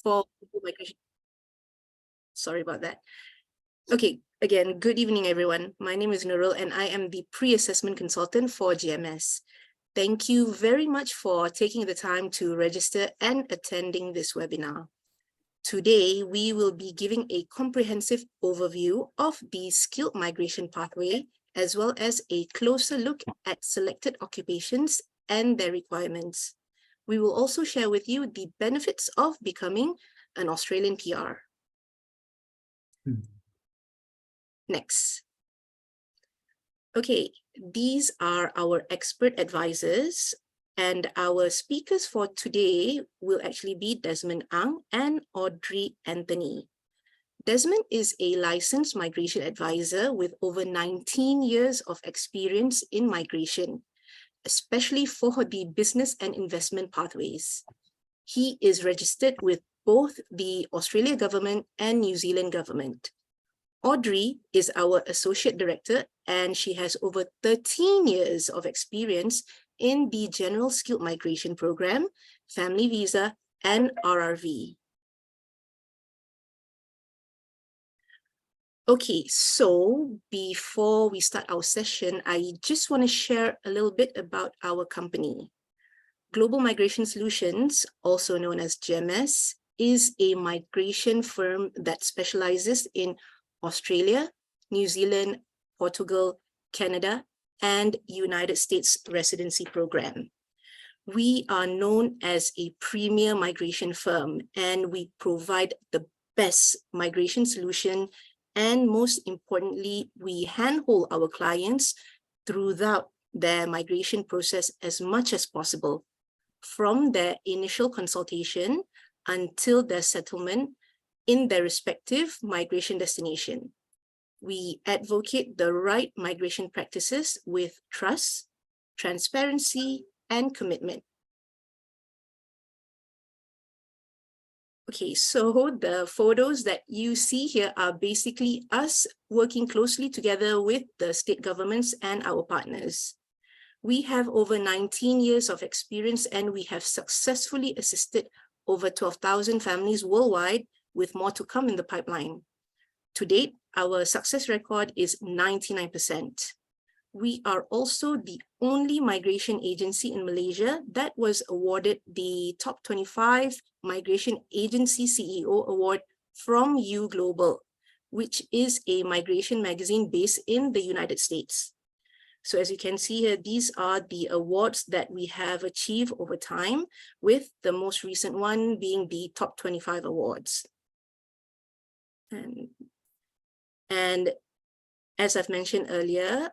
for migration. Sorry about that. Okay, again, good evening, everyone. My name is Nurul, and I am the pre-assessment consultant for GMS. Thank you very much for taking the time to register and attending this webinar. Today, we will be giving a comprehensive overview of the skilled migration pathway, as well as a closer look at selected occupations and their requirements. We will also share with you the benefits of becoming an Australian PR. Next. Okay, these are our expert advisors, and our speakers for today will actually be Desmond Ang and Audrey Anthony. Desmond is a licensed migration advisor with over 19 years of experience in migration, especially for the business and investment pathways. He is registered with both the Australian government and New Zealand government. Audrey is our associate director, and she has over 13 years of experience in the General Skilled Migration Program, Family Visa, and RRV. Okay, so before we start our session, I just want to share a little bit about our company. Global Migration Solutions, also known as GMS, is a migration firm that specializes in Australia, New Zealand, Portugal, Canada, and United States residency program. We are known as a premier migration firm, and we provide the best migration solution, and most importantly, we handhold our clients throughout their migration process as much as possible, from their initial consultation until their settlement in their respective migration destination. We advocate the right migration practices with trust, transparency, and commitment. Okay, so the photos that you see here are basically us working closely together with the state governments and our partners. We have over 19 years of experience, and we have successfully assisted over 12,000 families worldwide, with more to come in the pipeline. To date, our success record is 99%. We are also the only migration agency in Malaysia that was awarded the Top 25 Migration Agency CEO Award from U Global, which is a migration magazine based in the United States. So as you can see here, these are the awards that we have achieved over time, with the most recent one being the Top 25 Awards. And as I've mentioned earlier,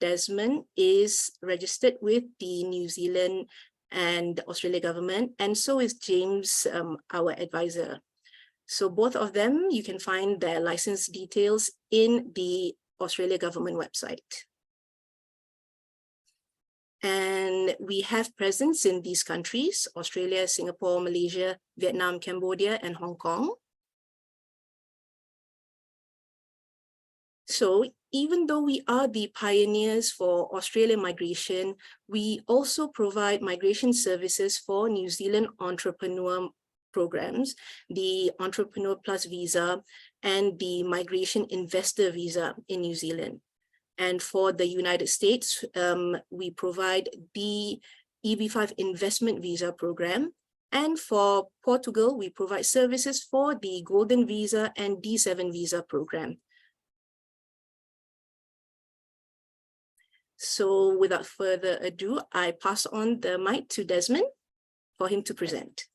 Desmond is registered with the New Zealand and Australia government, and so is James, our advisor. So both of them, you can find their license details in the Australia government website. And we have presence in these countries: Australia, Singapore, Malaysia, Vietnam, Cambodia, and Hong Kong. So even though we are the pioneers for Australian migration, we also provide migration services for New Zealand entrepreneur programs, the Entrepreneur Plus Visa, and the Migration Investor Visa in New Zealand. And for the United States, we provide the EB5 Investment Visa program. And for Portugal, we provide services for the Golden Visa and D7 Visa program. So without further ado, I pass on the mic to Desmond for him to present.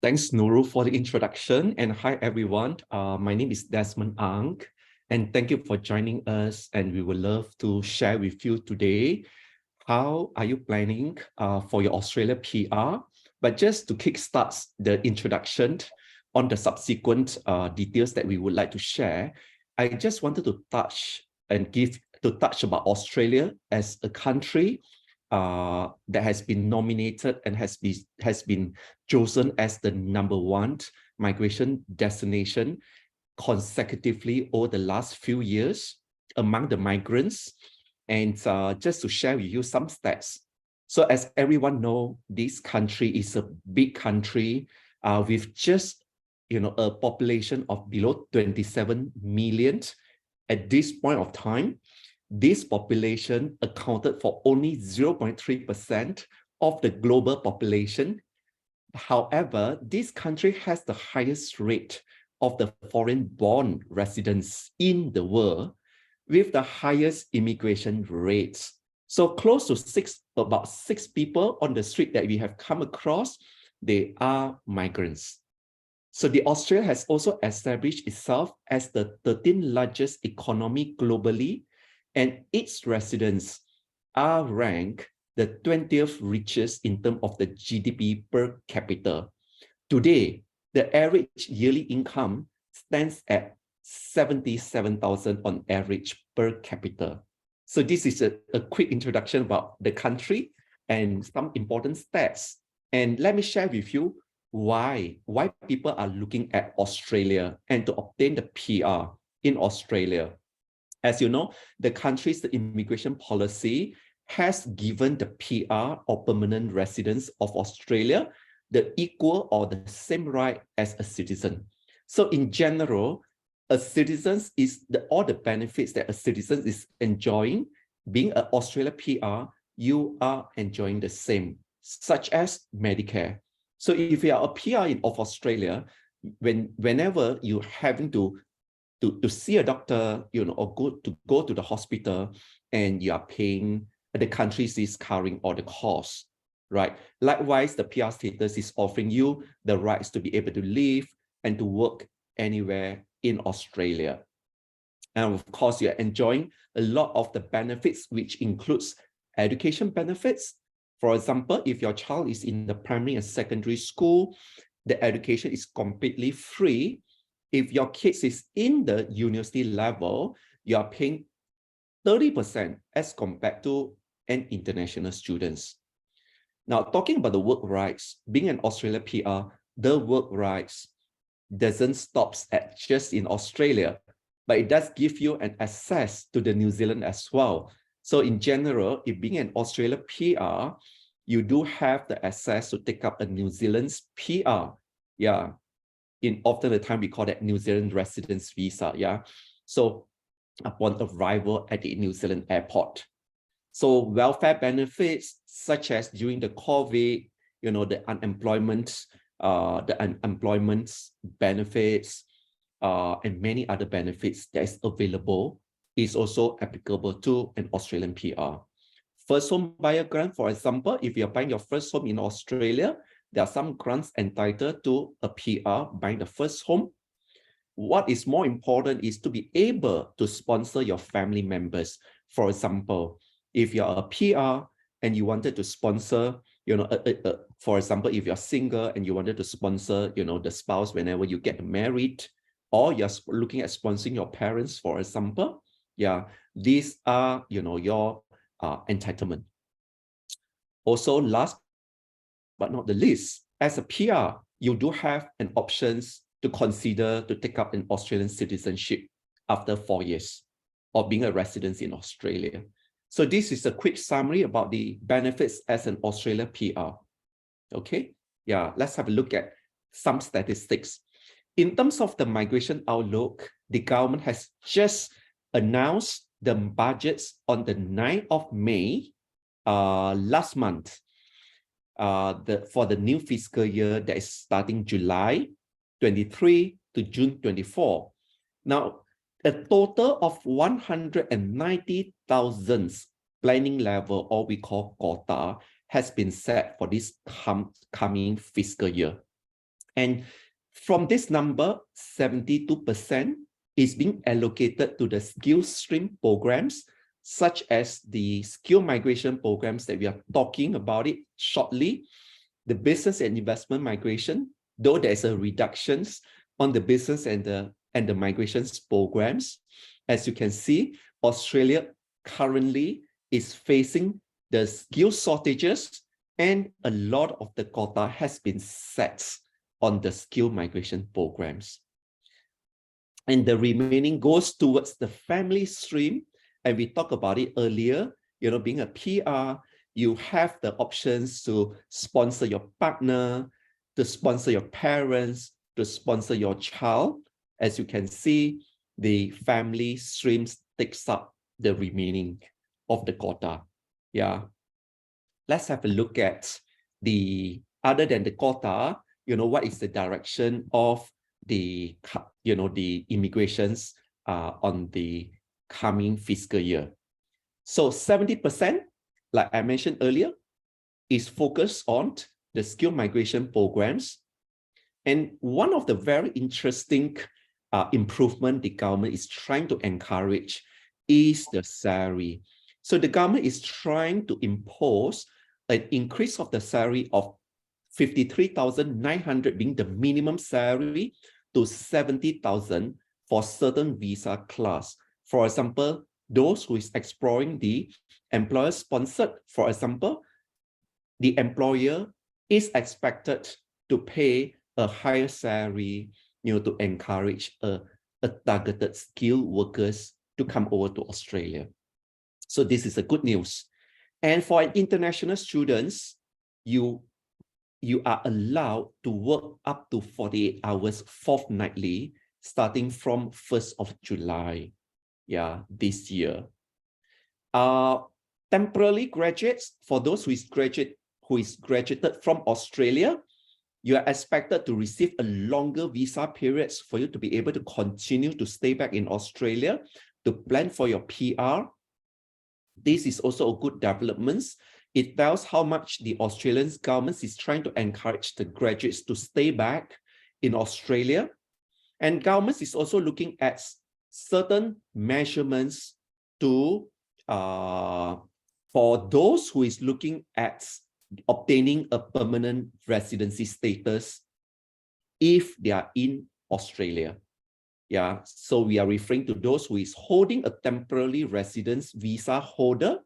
Thanks, Nurul, for the introduction. And hi, everyone. My name is Desmond Ang, and thank you for joining us. And we would love to share with you today, how are you planning for your Australia PR? But just to kickstart the introduction on the subsequent details that we would like to share, I just wanted to touch about Australia as a country that has been nominated and has been chosen as the #1 migration destination consecutively over the last few years among the migrants. And just to share with you some stats. So as everyone knows, this country is a big country with just a population of below 27 million at this point of time. This population accounted for only 0.3% of the global population. However, this country has the highest rate of the foreign-born residents in the world, with the highest immigration rates. So close to about six people on the street that we have come across, they are migrants. So Australia has also established itself as the 13th largest economy globally, and its residents are ranked the 20th richest in terms of the GDP per capita. Today, the average yearly income stands at 77,000 on average per capita. So this is a quick introduction about the country and some important stats. And let me share with you why people are looking at Australia and to obtain the PR in Australia. As you know, the country's immigration policy has given the PR or permanent residents of Australia the equal or the same right as a citizen. So in general, a citizen is all the benefits that a citizen is enjoying. Being an Australia PR, you are enjoying the same, such as Medicare. So if you are a PR of Australia, whenever you're having to see a doctor, or go to the hospital, and you are paying, the country is covering all the costs, right? Likewise, the PR status is offering you the rights to be able to live and to work anywhere in Australia. And of course, you're enjoying a lot of the benefits, which includes education benefits. For example, if your child is in the primary and secondary school, the education is completely free. If your kids is in the university level, you are paying 30% as compared to an international students. Now, talking about the work rights, being an Australia PR, the work rights doesn't stop at just in Australia, but it does give you an access to the New Zealand as well. So in general, if being an Australia PR, you do have the access to take up a New Zealand's PR. Yeah. Often the time we call that New Zealand residence visa. Yeah. So upon arrival at the New Zealand airport. So welfare benefits, such as during the COVID, the unemployment benefits, and many other benefits that is available is also applicable to an Australian PR. First home buyer grant, for example, if you're buying your first home in Australia, there are some grants entitled to a PR buying the first home. What is more important is to be able to sponsor your family members. For example, if you're a PR and you wanted to sponsor, for example, if you're single and you wanted to sponsor, the spouse whenever you get married, or you're looking at sponsoring your parents, for example, yeah, these are, your entitlement. Also, last but not the least, as a PR, you do have an options to consider to take up an Australian citizenship after 4 years of being a resident in Australia. So this is a quick summary about the benefits as an Australia PR. Okay, yeah, let's have a look at some statistics. In terms of the migration outlook, the government has just announced the budgets on the 9th of May last month for the new fiscal year that is starting July 23 to June 24. Now, a total of 190,000 planning level, or we call quota, has been set for this coming fiscal year. And from this number, 72% is being allocated to the skill stream programs, such as the skill migration programs that we are talking about it shortly, the business and investment migration, though there's a reductions on the business and the migrations programs. As you can see, Australia currently is facing the skill shortages, and a lot of the quota has been set on the skill migration programs. And the remaining goes towards the family stream. And we talked about it earlier, being a PR, you have the options to sponsor your partner, to sponsor your parents, to sponsor your child. As you can see, the family streams takes up the remaining of the quota. Yeah. Let's have a look at the, other than the quota, what is the direction of the, the immigrations on the coming fiscal year. So 70%, like I mentioned earlier, is focused on the skill migration programs. And one of the very interesting improvement the government is trying to encourage is the salary. So the government is trying to impose an increase of the salary of 53,900 being the minimum salary to 70,000 for certain visa class. For example, those who is exploring the employer sponsored, for example, the employer is expected to pay a higher salary, to encourage a targeted skilled workers to come over to Australia. So this is a good news. And for international students, you are allowed to work up to 48 hours fortnightly, starting from 1st of July, this year. Temporary graduates, for those who is graduated from Australia, you are expected to receive a longer visa periods for you to be able to continue to stay back in Australia to plan for your PR. This is also a good development. It tells how much the Australian government is trying to encourage the graduates to stay back in Australia. And government is also looking at certain measurements to for those who is looking at obtaining a permanent residency status if they are in Australia. So we are referring to those who is holding a temporary residence visa holder.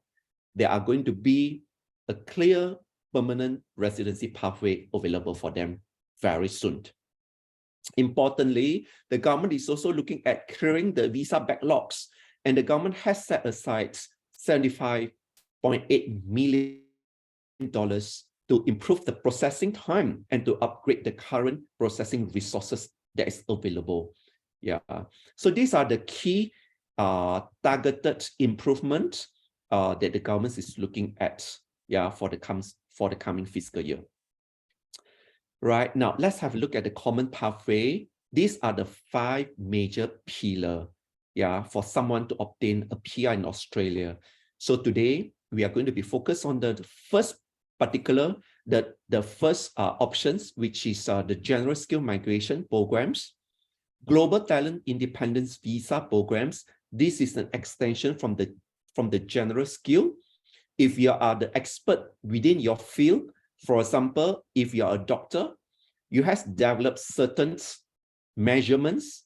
There are going to be a clear permanent residency pathway available for them very soon. Importantly, the government is also looking at clearing the visa backlogs, and the government has set aside $75.8 million to improve the processing time and to upgrade the current processing resources that is available. So these are the key targeted improvements that the government is looking at for the coming fiscal year. Right, now let's have a look at the common pathway. These are the 5 major pillars for someone to obtain a PR in Australia. So today we are going to be focused on the first particular, the first options, which is the general skill migration programs, global talent independence visa programs. This is an extension from the general skill. If you are the expert within your field, for example, if you are a doctor, you have developed certain measurements,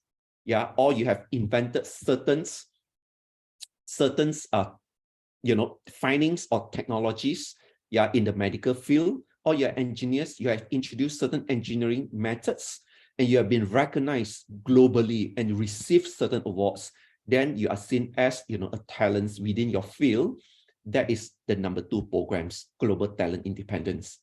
or you have invented certain findings or technologies, in the medical field, or you're engineers, you have introduced certain engineering methods, and you have been recognized globally and received certain awards, then you are seen as, a talent within your field. That is the number 2 programs, global talent independence.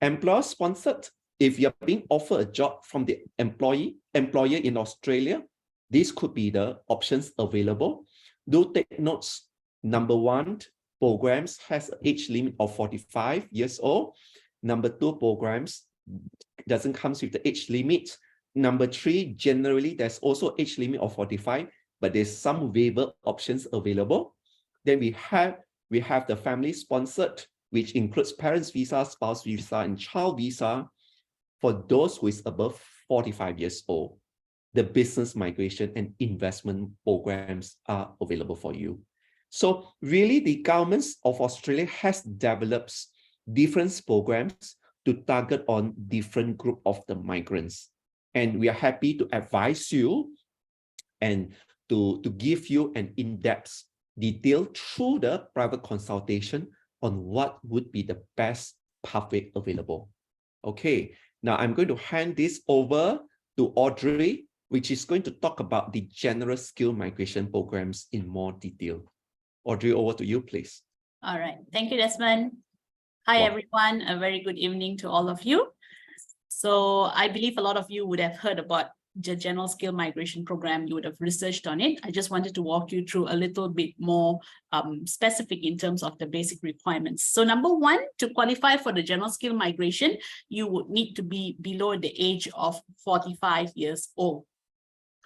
Employer sponsored, if you're being offered a job from the employer in Australia, this could be the options available. Do take notes. Number 1, programs has an age limit of 45 years old. Number 2, programs doesn't come with the age limit. Number 3, generally there's also age limit of 45, but there's some waiver options available. Then we have the family sponsored, which includes parents visa, spouse visa, and child visa for those who is above 45 years old. The business migration and investment programs are available for you. So really the governments of Australia has developed different programs to target on different group of the migrants. And we are happy to advise you and to give you an in-depth detail through the private consultation on what would be the best pathway available. Okay, now I'm going to hand this over to Audrey, which is going to talk about the general skill migration programs in more detail. Audrey, over to you, please. All right, thank you, Desmond. Hi, everyone. A very good evening to all of you. So I believe a lot of you would have heard about the General Skill Migration Program. You would have researched on it. I just wanted to walk you through a little bit more specific in terms of the basic requirements. So number one, to qualify for the General Skill Migration, you would need to be below the age of 45 years old.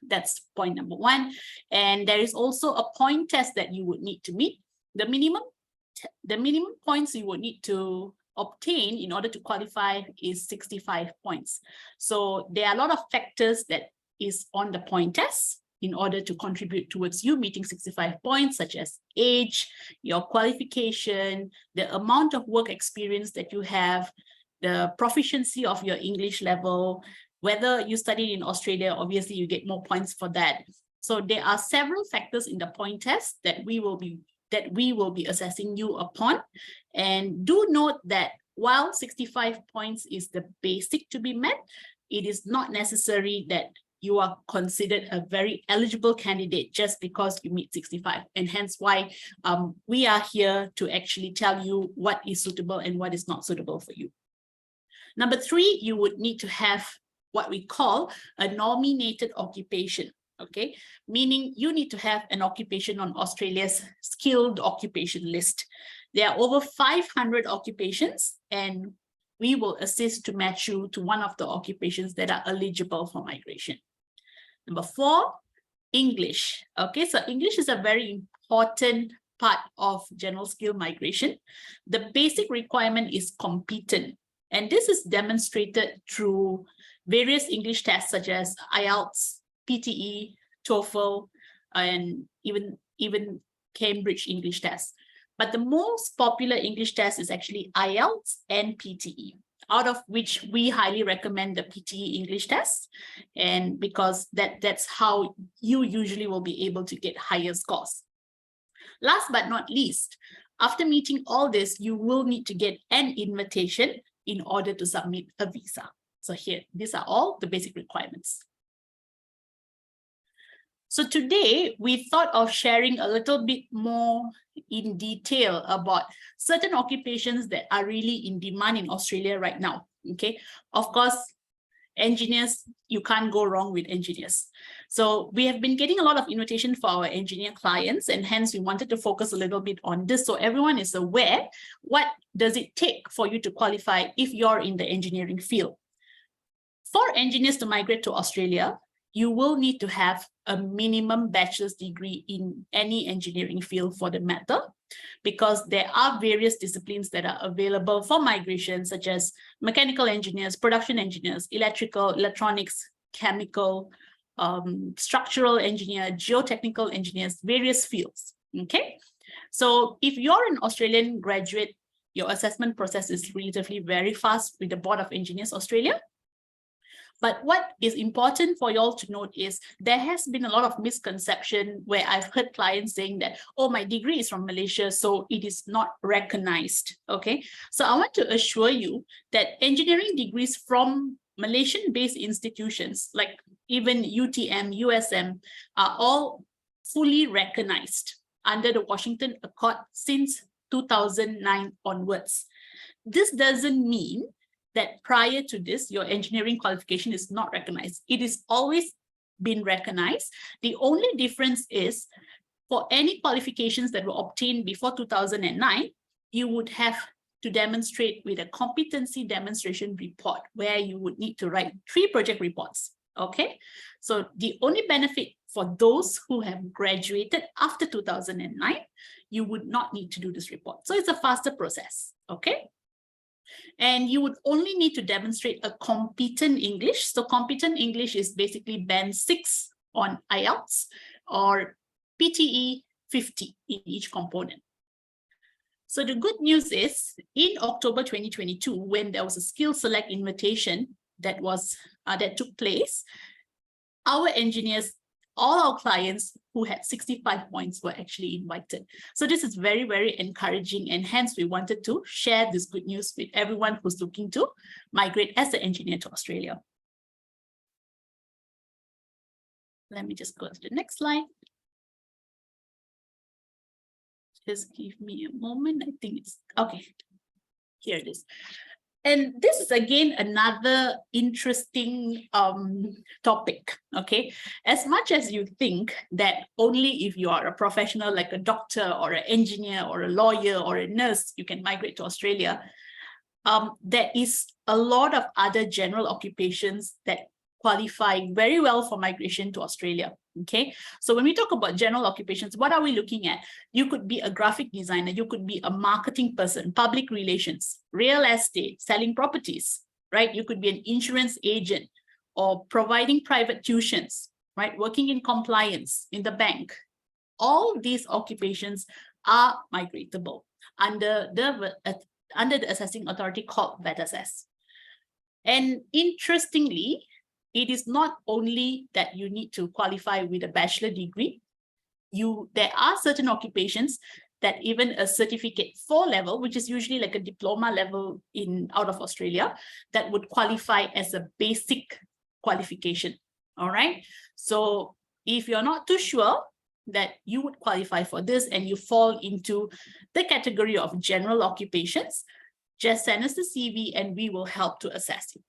That's point number one. And there is also a point test that you would need to meet. The minimum points you would need to obtain in order to qualify is 65 points. So there are a lot of factors that is on the point test in order to contribute towards you meeting 65 points, such as age, your qualification, the amount of work experience that you have, the proficiency of your English level, whether you studied in Australia, obviously you get more points for that. So there are several factors in the point test that we will be assessing you upon. And do note that while 65 points is the basic to be met, it is not necessary that you are considered a very eligible candidate just because you meet 65. And hence why we are here to actually tell you what is suitable and what is not suitable for you. Number three, you would need to have what we call a nominated occupation. Okay, meaning you need to have an occupation on Australia's skilled occupation list. There are over 500 occupations, and we will assist to match you to one of the occupations that are eligible for migration. Number four, English. Okay, so English is a very important part of general skill migration. The basic requirement is competent, and this is demonstrated through various English tests such as IELTS, PTE, TOEFL, and even Cambridge English test. But the most popular English test is actually IELTS and PTE, out of which we highly recommend the PTE English test, and because that's how you usually will be able to get higher scores. Last but not least, after meeting all this, you will need to get an invitation in order to submit a visa. So here, these are all the basic requirements. So today, we thought of sharing a little bit more in detail about certain occupations that are really in demand in Australia right now, okay? Of course, engineers, you can't go wrong with engineers. So we have been getting a lot of invitation for our engineer clients, and hence we wanted to focus a little bit on this so everyone is aware what does it take for you to qualify if you're in the engineering field. For engineers to migrate to Australia, you will need to have a minimum bachelor's degree in any engineering field for the matter, because there are various disciplines that are available for migration, such as mechanical engineers, production engineers, electrical, electronics, chemical, structural engineer, geotechnical engineers, various fields, okay? So if you're an Australian graduate, your assessment process is relatively very fast with the Board of Engineers Australia. But what is important for you all to note is there has been a lot of misconception where I've heard clients saying that, oh, my degree is from Malaysia, so it is not recognized, okay? So I want to assure you that engineering degrees from Malaysian-based institutions, like even UTM, USM, are all fully recognized under the Washington Accord since 2009 onwards. This doesn't mean that prior to this, your engineering qualification is not recognized. It is always been recognized. The only difference is for any qualifications that were obtained before 2009, you would have to demonstrate with a competency demonstration report where you would need to write 3 project reports, okay? So the only benefit for those who have graduated after 2009, you would not need to do this report. So it's a faster process, okay? And you would only need to demonstrate a competent English. So competent English is basically band 6 on IELTS or PTE 50 in each component. So the good news is in October 2022, when there was a skill select invitation that took place, our engineers, all our clients who had 65 points were actually invited. So this is very, very encouraging, and hence we wanted to share this good news with everyone who's looking to migrate as an engineer to Australia. Let me just go to the next slide. Just give me a moment. I think it's okay. Here it is. And this is again another interesting topic, okay? As much as you think that only if you are a professional like a doctor or an engineer or a lawyer or a nurse, you can migrate to Australia, there is a lot of other general occupations that qualify very well for migration to Australia, okay? So when we talk about general occupations, what are we looking at? You could be a graphic designer, you could be a marketing person, public relations, real estate, selling properties, right? You could be an insurance agent or providing private tuitions, right? Working in compliance in the bank. All these occupations are migratable under the assessing authority called VETASS. And interestingly, it is not only that you need to qualify with a bachelor degree. There are certain occupations that even a certificate 4 level, which is usually like a diploma level out of Australia, that would qualify as a basic qualification. All right. So if you're not too sure that you would qualify for this and you fall into the category of general occupations, just send us the CV and we will help to assess you.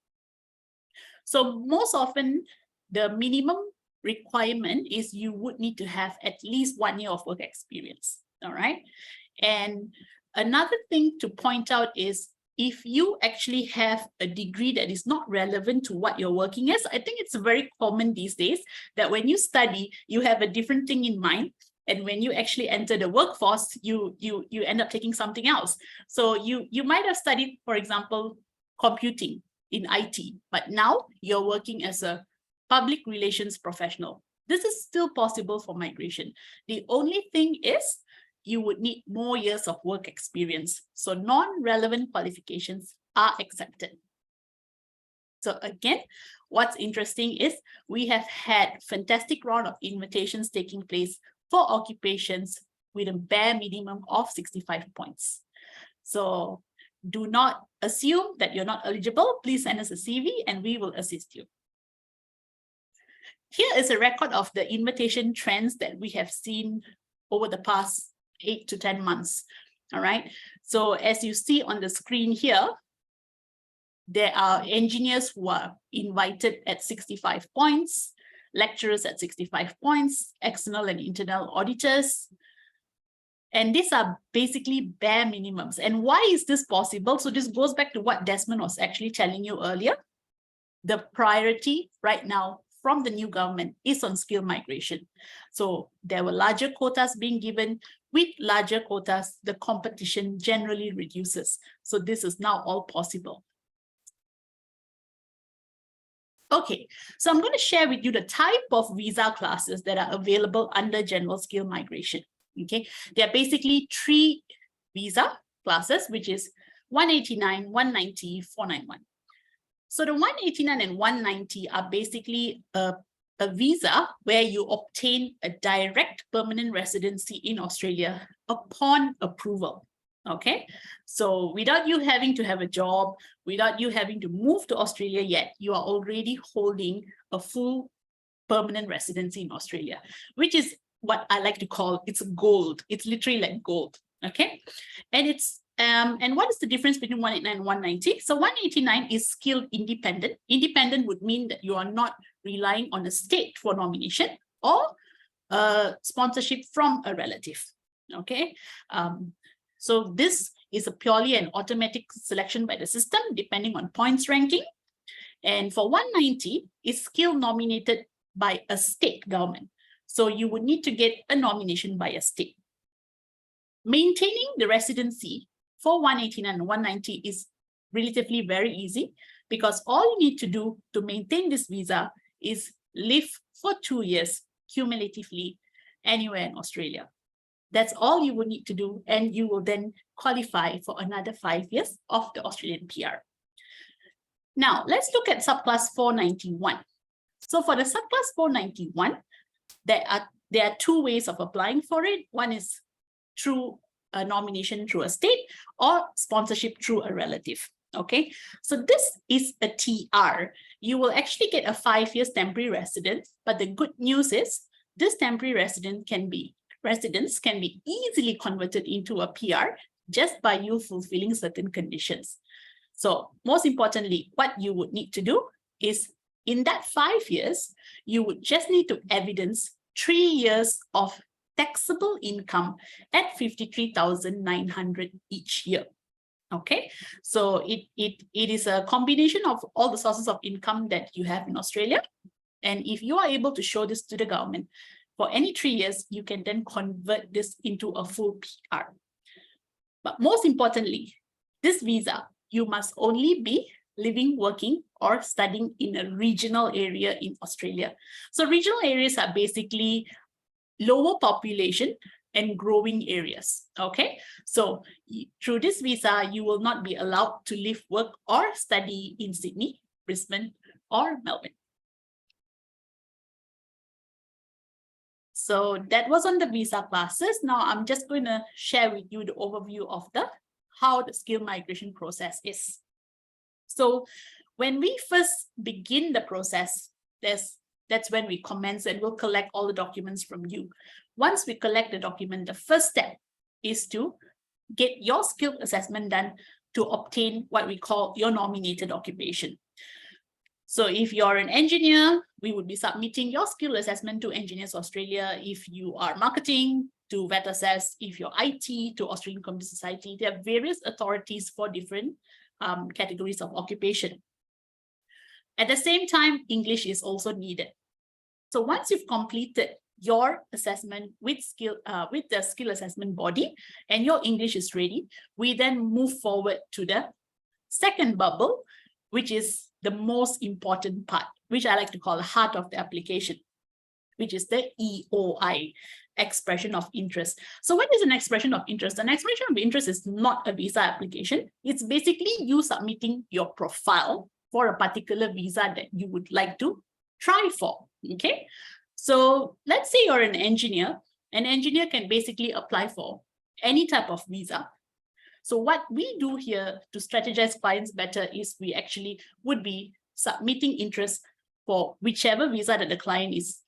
So most often, the minimum requirement is you would need to have at least 1 year of work experience, all right? And another thing to point out is if you actually have a degree that is not relevant to what you're working as, I think it's very common these days that when you study, you have a different thing in mind. And when you actually enter the workforce, you end up taking something else. So you might have studied, for example, computing in IT, but now you're working as a public relations professional. This is still possible for migration. The only thing is you would need more years of work experience. So non-relevant qualifications are accepted. So again, what's interesting is we have had fantastic round of invitations taking place for occupations with a bare minimum of 65 points. So do not assume that you're not eligible. Please send us a CV and we will assist you. Here is a record of the invitation trends that we have seen over the past 8 to 10 months. All right. So as you see on the screen here, there are engineers who are invited at 65 points, lecturers at 65 points, external and internal auditors. And these are basically bare minimums. And why is this possible? So this goes back to what Desmond was actually telling you earlier. The priority right now from the new government is on skill migration. So there were larger quotas being given. With larger quotas, the competition generally reduces. So this is now all possible. Okay, so I'm going to share with you the type of visa classes that are available under general skill migration. Okay, there are basically 3 visa classes, which is 189, 190, 491. So the 189 and 190 are basically a visa where you obtain a direct permanent residency in Australia upon approval. Okay, so without you having to have a job, without you having to move to Australia yet, you are already holding a full permanent residency in Australia, which is what I like to call, it's gold. It's literally like gold. Okay, and it's and what is the difference between 189 and 190? So 189 is skill independent. Independent would mean that you are not relying on the state for nomination or sponsorship from a relative. Okay, so this is a purely an automatic selection by the system depending on points ranking. And for 190, it's skill nominated by a state government. So you would need to get a nomination by a state. Maintaining the residency for 189 and 190 is relatively very easy because all you need to do to maintain this visa is live for 2 years cumulatively anywhere in Australia. That's all you will need to do, and you will then qualify for another 5 years of the Australian PR. Now, let's look at subclass 491. So for the subclass 491, there are 2 ways of applying for it. One is through a nomination through a state or sponsorship through a relative. Okay, so this is a TR. You will actually get a 5 years temporary residence, but the good news is this temporary residence can be easily converted into a PR just by you fulfilling certain conditions. So most importantly, what you would need to do is in that 5 years, you would just need to evidence 3 years of taxable income at 53,900 each year. Okay, so it is a combination of all the sources of income that you have in Australia. And if you are able to show this to the government for any 3 years, you can then convert this into a full PR. But most importantly, this visa, you must only be living, working, or studying in a regional area in Australia. So regional areas are basically lower population and growing areas. Okay, so through this visa, you will not be allowed to live, work, or study in Sydney, Brisbane, or Melbourne. So that was on the visa classes. Now I'm just going to share with you the overview of how the skill migration process is. So when we first begin the process, that's when we commence, and we'll collect all the documents from you. Once we collect the document, the first step is to get your skill assessment done to obtain what we call your nominated occupation. So if you're an engineer, we would be submitting your skill assessment to Engineers Australia. If you are marketing, to VetAssess. If you're IT, to Australian Computer Society. There are various authorities for different categories of occupation. At the same time, English is also needed. So once you've completed your assessment with the skill assessment body and your English is ready, we then move forward to the second bubble, which is the most important part, which I like to call the heart of the application, which is the EOI, expression of interest. So what is an expression of interest? An expression of interest is not a visa application. It's basically you submitting your profile for a particular visa that you would like to try for, okay? So let's say you're an engineer. An engineer can basically apply for any type of visa. So what we do here to strategize clients better is we actually would be submitting interest for whichever visa that the client is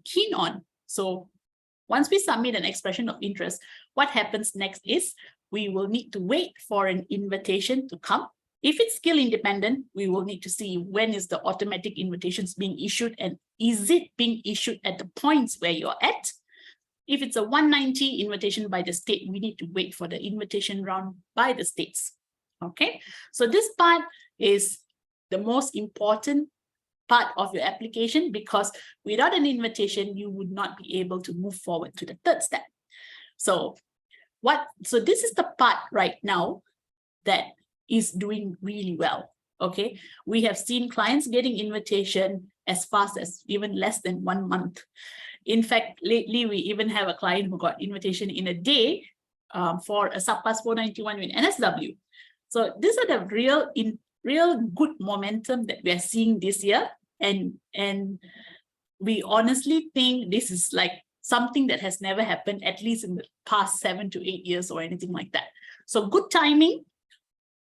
keen on. So once we submit an expression of interest, what happens next is we will need to wait for an invitation to come. If it's skill independent, we will need to see when is the automatic invitations being issued and is it being issued at the points where you're at. If it's a 190 invitation by the state, we need to wait for the invitation round by the states. Okay, so this part is the most important part of your application, because without an invitation, you would not be able to move forward to the third step. So this is the part right now that is doing really well. Okay, we have seen clients getting invitation as fast as even less than 1 month. In fact, lately we even have a client who got invitation in a day for a subpass 491 with NSW. So these are the real good momentum that we are seeing this year, and we honestly think this is like something that has never happened, at least in the past 7 to 8 years or anything like that. So good timing.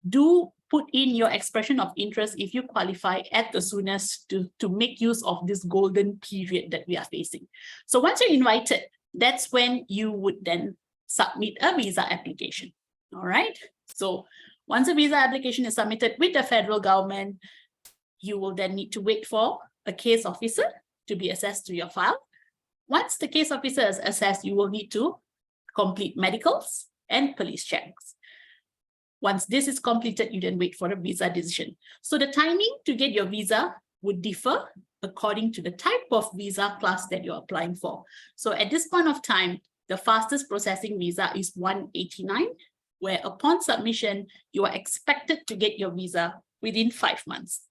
Do put in your expression of interest if you qualify at the soonest to make use of this golden period that we are facing. So once you're invited, that's when you would then submit a visa application. All right. So once a visa application is submitted with the federal government, you will then need to wait for a case officer to be assessed to your file. Once the case officer is assessed, you will need to complete medicals and police checks. Once this is completed, you then wait for a visa decision. So the timing to get your visa would differ according to the type of visa class that you're applying for. So at this point of time, the fastest processing visa is 189, where upon submission, you are expected to get your visa within 5 months.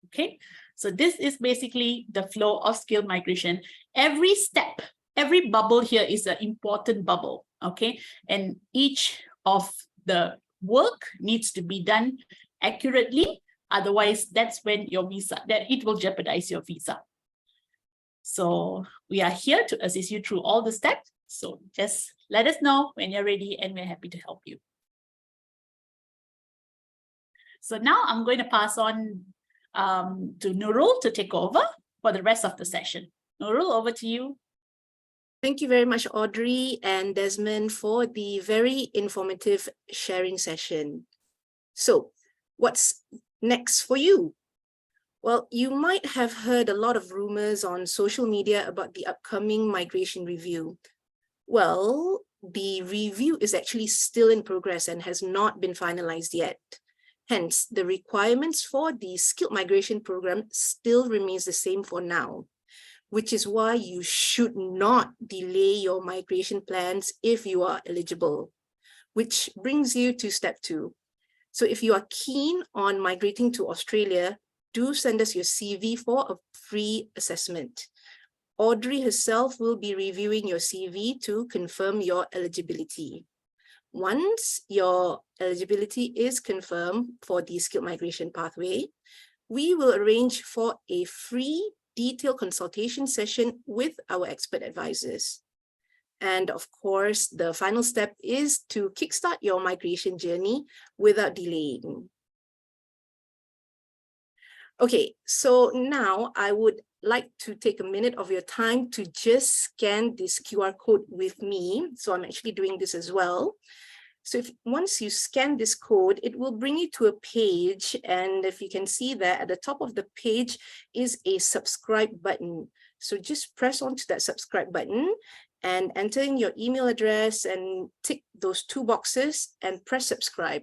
Okay, so this is basically the flow of skill migration. Every step, every bubble here is an important bubble, okay? And each of the work needs to be done accurately. Otherwise, that's when your visa, that it will jeopardize your visa. So we are here to assist you through all the steps. So just let us know when you're ready and we're happy to help you. So now I'm going to pass on to Nurul to take over for the rest of the session. Nurul, over to you. Thank you very much, Audrey and Desmond, for the very informative sharing session. So What's next for you? Well, you might have heard a lot of rumors on social media about the upcoming migration review. Well, the review is actually still in progress and has not been finalized yet. Hence, the requirements for the skilled migration program still remains the same for now, which is why you should not delay your migration plans if you are eligible, which brings you to step 2. So if you are keen on migrating to Australia, do send us your CV for a free assessment. Audrey herself will be reviewing your CV to confirm your eligibility. Once your eligibility is confirmed for the skilled migration pathway, we will arrange for a free detailed consultation session with our expert advisors. And of course, the final step is to kickstart your migration journey without delaying. Okay, so now I would like to take a minute of your time to just scan this QR code with me. So I'm actually doing this as well. So once you scan this code, it will bring you to a page. And if you can see that at the top of the page is a subscribe button. So just press onto that subscribe button and enter in your email address and tick those 2 boxes and press subscribe.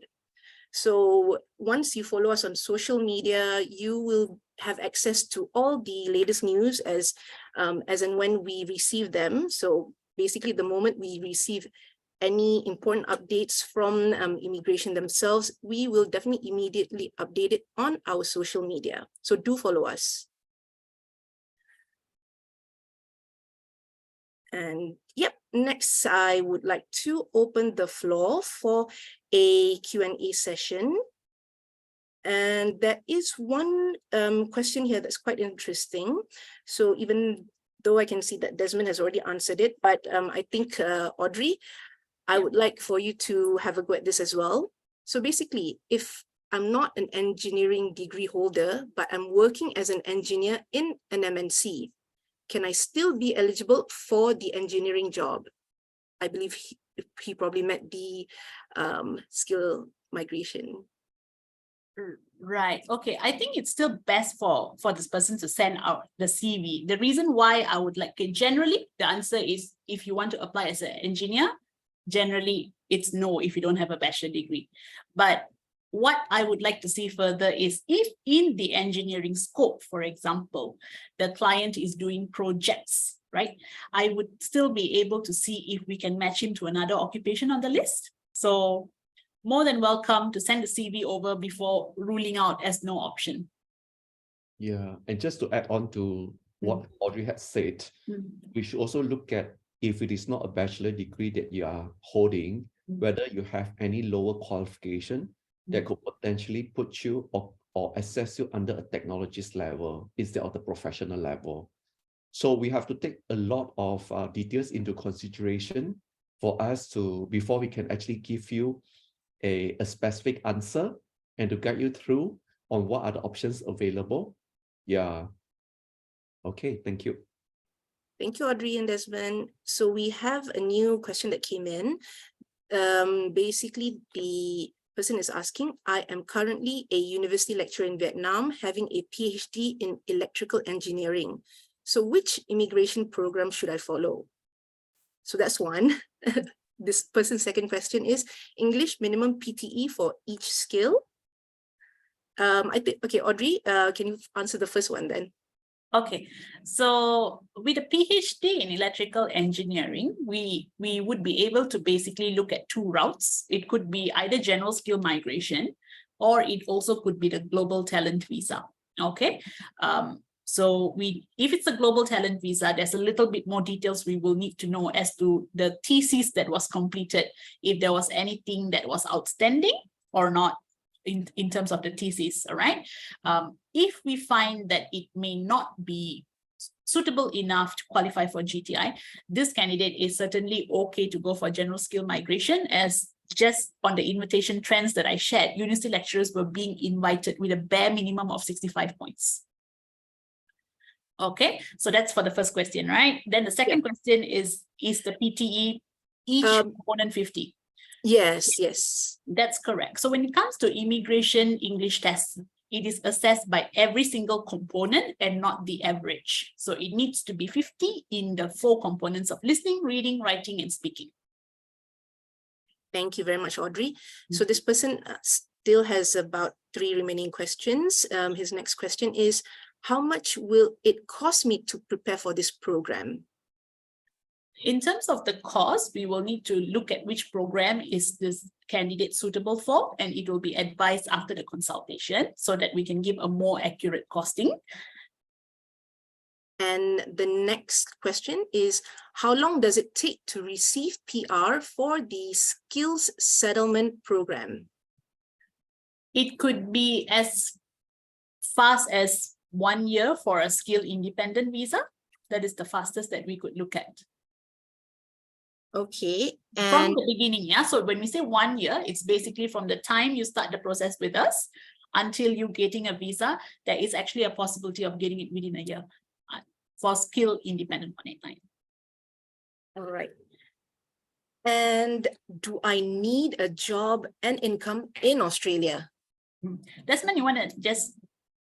So once you follow us on social media, you will have access to all the latest news as and when we receive them. So basically, the moment we receive any important updates from immigration themselves, we will definitely immediately update it on our social media. So do follow us. And yep, next I would like to open the floor for a Q&A session. And there is one question here that's quite interesting. So even though I can see that Desmond has already answered it, but I think Audrey, I would like for you to have a go at this as well. So basically, if I'm not an engineering degree holder, but I'm working as an engineer in an MNC, can I still be eligible for the engineering job? I believe he probably meant the skill migration. Right. Okay. I think it's still best for this person to send out the CV. The reason why I would like it, generally, the answer is if you want to apply as an engineer, generally it's no if you don't have a bachelor degree. But what I would like to see further is if in the engineering scope, for example, the client is doing projects, right? I would still be able to see if we can match him to another occupation on the list. So more than welcome to send the CV over before ruling out as no option. Yeah, and just to add on to what Audrey had said, we should also look at if it is not a bachelor degree that you are holding, whether you have any lower qualification that could potentially put you or assess you under a technologist level instead of the professional level. So we have to take a lot of details into consideration for us to, before we can actually give you a specific answer and to guide you through on what are the options available. Yeah. Okay, thank you. Thank you, Audrey and Desmond. So we have a new question that came in. Basically, the person is asking, I am currently a university lecturer in Vietnam, having a PhD in electrical engineering. So which immigration program should I follow? So that's one. This person's second question is English minimum PTE for each skill. I think, okay, Audrey, can you answer the first one then? Okay, so with a PhD in electrical engineering, we would be able to basically look at 2 routes. It could be either general skill migration, or it also could be the global talent visa. Okay, so if it's a global talent visa, there's a little bit more details we will need to know as to the thesis that was completed, if there was anything that was outstanding or not in terms of the thesis, all right? If we find that it may not be suitable enough to qualify for GTI, this candidate is certainly okay to go for general skill migration, as just on the invitation trends that I shared, university lecturers were being invited with a bare minimum of 65 points. Okay, so that's for the first question, right? Then the second question is the PTE each component 50? Yes. That's correct. So when it comes to immigration English test, it is assessed by every single component and not the average. So it needs to be 50 in the 4 components of listening, reading, writing, and speaking. Thank you very much, Audrey. So this person still has about 3 remaining questions. His next question is, how much will it cost me to prepare for this program? In terms of the cost, we will need to look at which program is this candidate suitable for, and it will be advised after the consultation so that we can give a more accurate costing. And the next question is, how long does it take to receive PR for the Skills Settlement Program? It could be as fast as 1 year for a skill independent visa. That is the fastest that we could look at. Okay. From the beginning, yeah. So when we say 1 year, it's basically from the time you start the process with us until you getting a visa. There is actually a possibility of getting it within a year for skill independent 189. All right. And do I need a job and income in Australia? Desmond, you want to just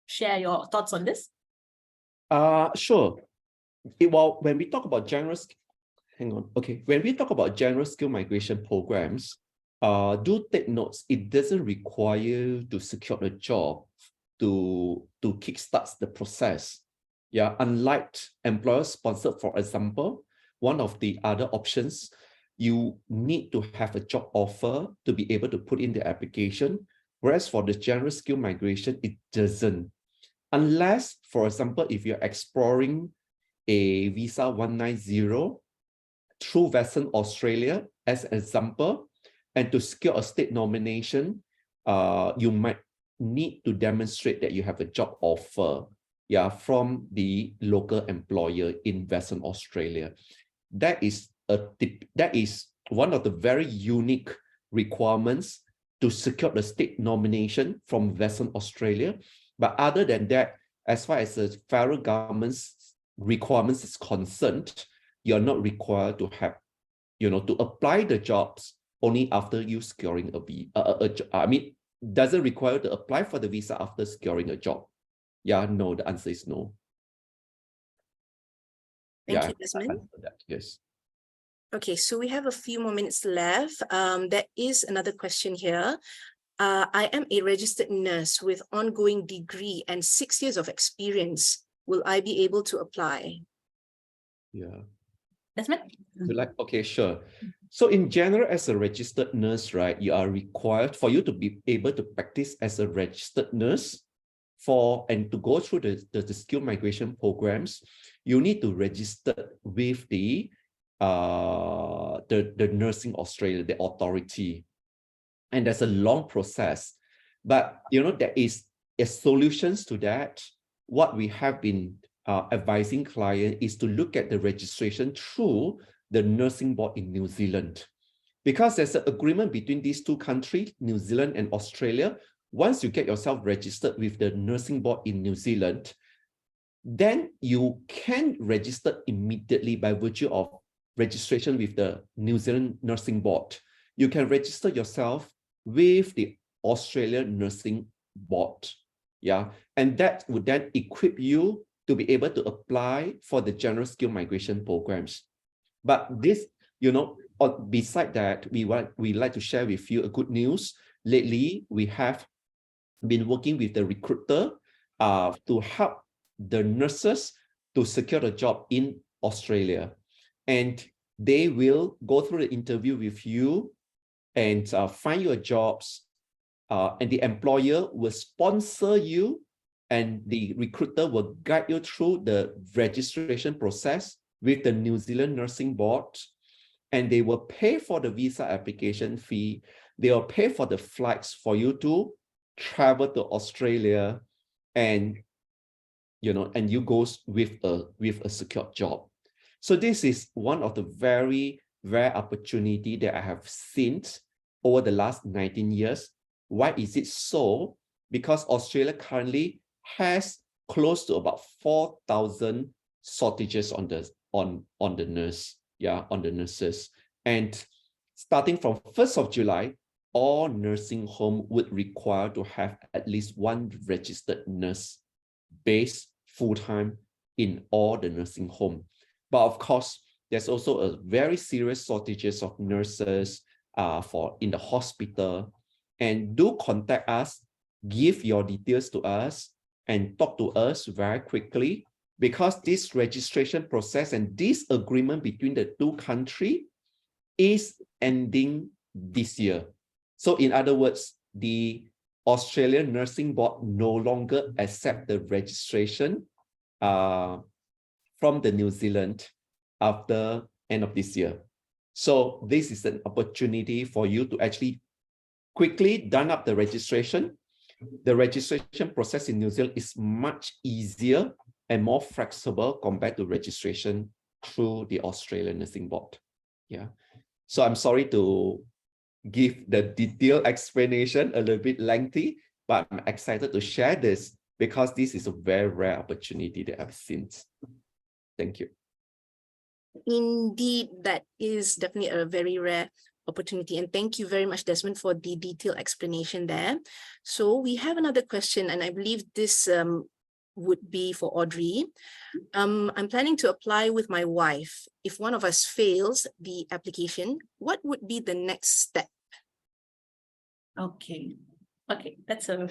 share your thoughts on this? Sure. Well, when we talk about when we talk about general skill migration programs, do take notes. It doesn't require you to secure a job to kickstart the process. Yeah, unlike employer sponsored, for example, one of the other options, you need to have a job offer to be able to put in the application. Whereas for the general skill migration, it doesn't. Unless, for example, if you're exploring a visa 190 through Western Australia as an example, and to secure a state nomination, you might need to demonstrate that you have a job offer, yeah, from the local employer in Western Australia. That is one of the very unique requirements to secure the state nomination from Western Australia. But other than that, as far as the federal government's requirements is concerned, you're not required to have, to apply the jobs only after you securing doesn't require to apply for the visa after securing a job. Yeah, no, the answer is no. Thank you, Desmond. Yes. Okay, so we have a few more minutes left. There is another question here. I am a registered nurse with ongoing degree and 6 years of experience. Will I be able to apply? Yeah. Desmond? Okay, sure. So in general, as a registered nurse, right, you are required for you to be able to practice as a registered nurse and to go through the skill migration programs, you need to register with the Nursing Australia, the authority. And there's a long process, but there is solutions to that. What we have been advising clients is to look at the registration through the nursing board in New Zealand, because there's an agreement between these two countries, New Zealand and Australia. Once you get yourself registered with the nursing board in New Zealand, then you can register immediately by virtue of registration with the New Zealand Nursing Board. You can register yourself with the Australian Nursing Board. Yeah, and that would then equip you to be able to apply for the general skill migration programs. But this, beside that, we like to share with you a good news. Lately, we have been working with the recruiter to help the nurses to secure a job in Australia. And they will go through the interview with you and find your jobs, and the employer will sponsor you, and the recruiter will guide you through the registration process with the New Zealand Nursing Board, and they will pay for the visa application fee. They will pay for the flights for you to travel to Australia, and you go with a secure job. So this is one of the very rare opportunity that I have seen over the last 19 years. Why is it so? Because Australia currently has close to about 4,000 shortages on the nurses. And starting from 1st of July, all nursing home would require to have at least one registered nurse based full-time in all the nursing home. But of course, there's also a very serious shortages of nurses in the hospital. And do contact us, give your details to us, and talk to us very quickly, because this registration process and this agreement between the two countries is ending this year. So in other words, the Australian Nursing Board no longer accept the registration from the New Zealand after end of this year. So this is an opportunity for you to actually quickly done up the registration. The registration process in New Zealand is much easier and more flexible compared to registration through the Australian Nursing Board. Yeah. So I'm sorry to give the detailed explanation, a little bit lengthy, but I'm excited to share this because this is a very rare opportunity that I've seen. Thank you. Indeed, that is definitely a very rare opportunity. And thank you very much, Desmond, for the detailed explanation there. So we have another question, and I believe this would be for Audrey. I'm planning to apply with my wife. If one of us fails the application, what would be the next step? Okay, that's a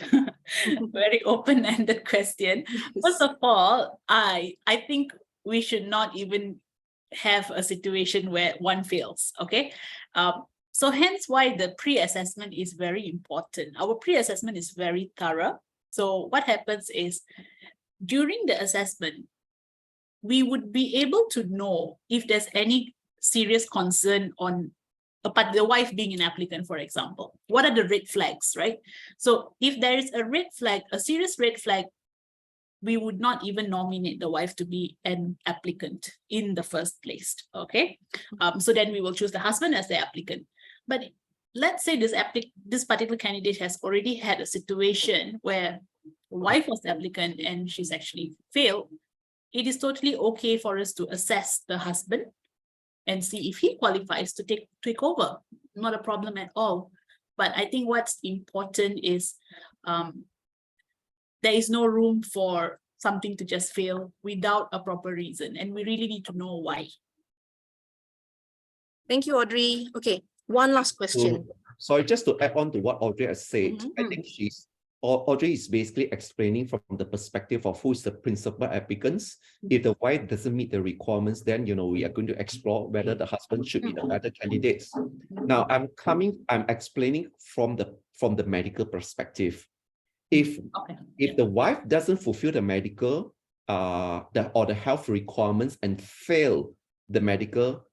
very open-ended question. First of all, I think we should not even have a situation where one fails, okay? So hence why the pre-assessment is very important. Our pre-assessment is very thorough. So what happens is, during the assessment, we would be able to know if there's any serious concern on about the wife being an applicant, for example. What are the red flags, right? So if there is a red flag, a serious red flag, we would not even nominate the wife to be an applicant in the first place, okay? So then we will choose the husband as the applicant. But let's say this particular candidate has already had a situation where wife was the applicant and she's actually failed. It is totally okay for us to assess the husband and see if he qualifies to take over. Not a problem at all. But I think what's important is there is no room for something to just fail without a proper reason. And we really need to know why. Thank you, Audrey. Okay, one last question. Sorry, just to add on to what Audrey has said, I think Audrey is basically explaining from the perspective of who is the principal applicants. If the wife doesn't meet the requirements, then we are going to explore whether the husband should be the better candidates. Now I'm explaining from the medical perspective. If the wife doesn't fulfill the medical or the health requirements and fail the medical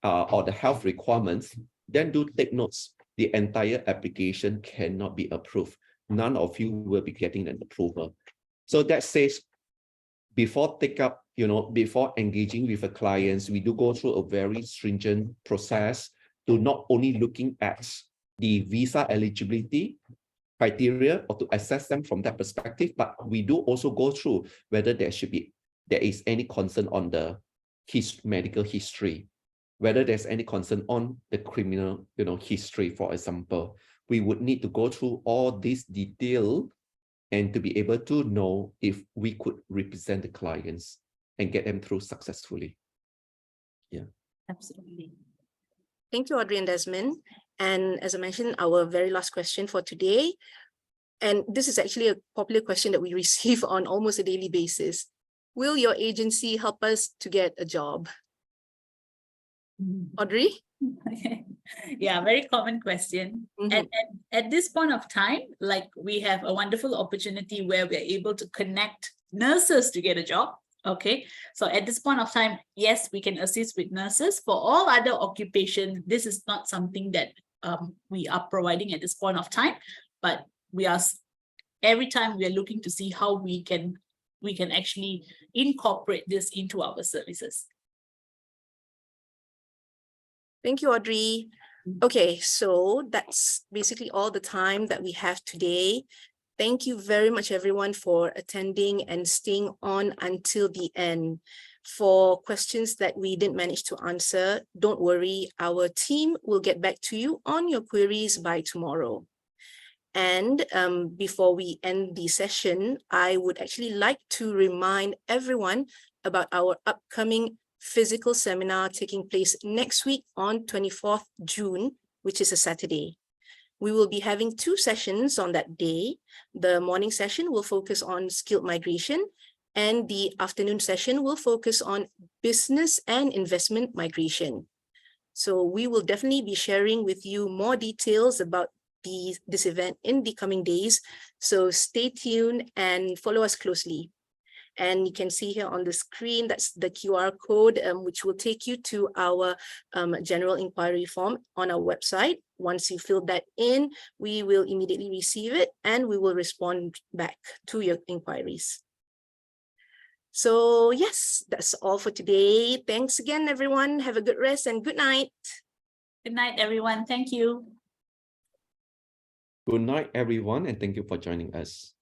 or the health requirements, then do take notes. The entire application cannot be approved. None of you will be getting an approval. So that says, before before engaging with the clients, we do go through a very stringent process to not only looking at the visa eligibility criteria or to assess them from that perspective, but we do also go through whether there is any concern on the medical history, whether there's any concern on the criminal history, for example. We would need to go through all this detail and to be able to know if we could represent the clients and get them through successfully. Yeah. Absolutely. Thank you, Audrey and Desmond. And as I mentioned, our very last question for today, and this is actually a popular question that we receive on almost a daily basis. Will your agency help us to get a job? Audrey? Okay. Yeah, very common question. And at this point of time, like, we have a wonderful opportunity where we're able to connect nurses to get a job. Okay, so at this point of time, yes, we can assist with nurses. For all other occupations, this is not something that we are providing at this point of time, but every time we are looking to see how we can actually incorporate this into our services. Thank you, Audrey. Okay, so that's basically all the time that we have today. Thank you very much, everyone, for attending and staying on until the end. For questions that we didn't manage to answer, don't worry, our team will get back to you on your queries by tomorrow. And before we end the session, I would actually like to remind everyone about our upcoming physical seminar taking place next week on 24th June, which is a Saturday. We will be having 2 sessions on that day. The morning session will focus on skilled migration, and the afternoon session will focus on business and investment migration. So we will definitely be sharing with you more details about this event in the coming days. So stay tuned and follow us closely. And you can see here on the screen, that's the QR code, which will take you to our general inquiry form on our website. Once you fill that in, we will immediately receive it and we will respond back to your inquiries. So yes, that's all for today. Thanks again, everyone. Have a good rest and good night. Good night, everyone. Thank you. Good night, everyone, and thank you for joining us.